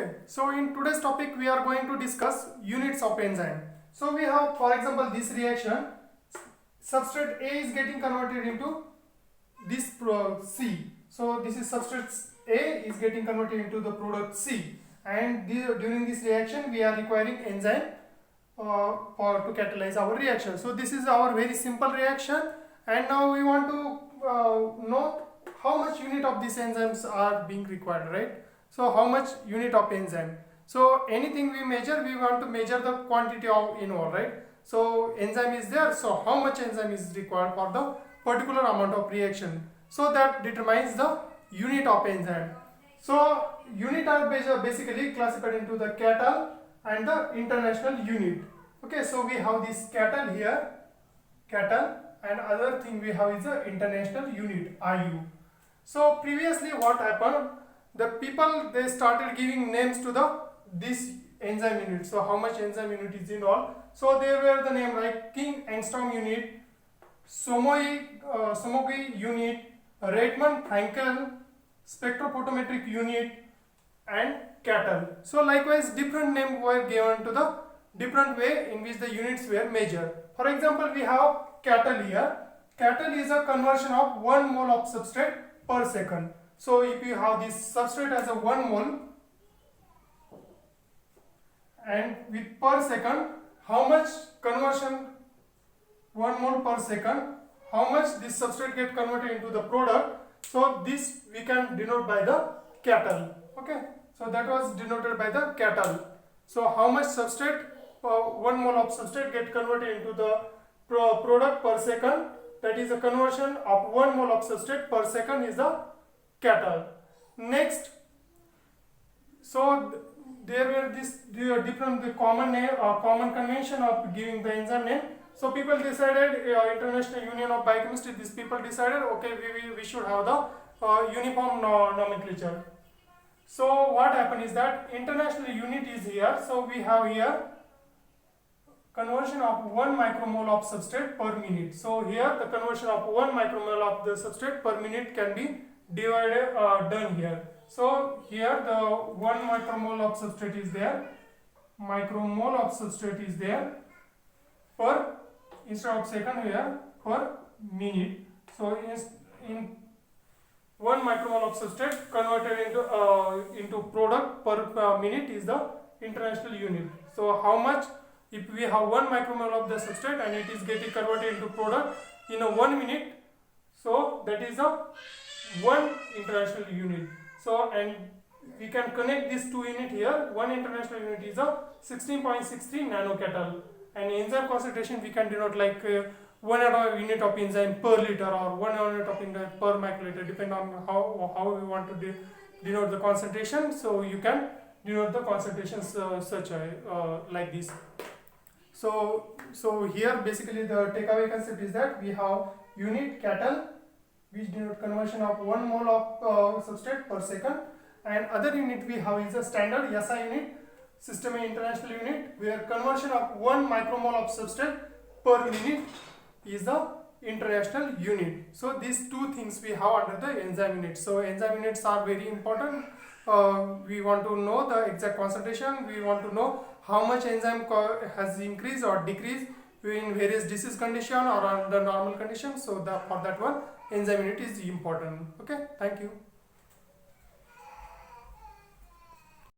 Okay, so in today's topic we are going to discuss units of enzyme. So we have, for example, this reaction, substrate A is getting converted into this C. So this is substrate A is getting converted into the product C, and during this reaction we are requiring enzyme to catalyze our reaction. So this is our very simple reaction, and now we want to know how much unit of these enzymes are being required, right? So how much unit of enzyme? So anything we measure, we want to measure the quantity of involved, right? So enzyme is there, so how much enzyme is required for the particular amount of reaction? So that determines the unit of enzyme. So unit are basically classified into the Catal and the international unit. Okay, so we have this Catal here, Catal, and other thing we have is the international unit, IU. So previously what happened, the people, they started giving names to this enzyme unit. So how much enzyme unit is involved? So there were the name like King Angstrom unit, Somogyi unit, Reitman-Frankel spectrophotometric unit, and Catal. So likewise different names were given to the different way in which the units were measured. For example, we have Catal here. Catal is a conversion of 1 mole of substrate per second. So if you have this substrate as a 1 mole, and with per second, how much conversion 1 mole per second, how much this substrate get converted into the product. So this we can denote by the Catal. Okay, so that was denoted by the Catal. So how much substrate, 1 mole of substrate get converted into the product per second, that is a conversion of 1 mole of substrate per second is the Catal. Next, so there were this different common convention of giving the enzyme name. So people decided, International Union of Biochemistry, these people decided, okay, we should have the uniform nomenclature. So what happened is that international unit is here. So we have here conversion of 1 micromole of substrate per minute. So here the conversion of 1 micromole of the substrate per minute can be divided done here. So here the 1 micromole of substrate is there, micromole of substrate is there per, instead of second here, per minute. So in 1 micromole of substrate converted into product per minute is the international unit. So how much, if we have 1 micromole of the substrate and it is getting converted into product in a 1 minute, so that is a 1 international unit. So and we can connect these two unit here. 1 international unit is a 16.63 nanocatal, and enzyme concentration we can denote like 1 unit of enzyme per liter or 1 unit of enzyme per microliter, depending on how we want to denote the concentration. So you can denote the concentrations such like this. So here basically the takeaway concept is that we have unit Catal, which denote conversion of 1 mole of substrate per second, and other unit we have is a standard SI unit, System International unit, where conversion of 1 micromole of substrate per minute is the international unit. So these two things we have under the enzyme unit. So enzyme units are very important. We want to know the exact concentration, we want to know how much enzyme has increased or decreased in various disease condition or under normal conditions. So for that one, enzyme unit is important. Okay, thank you.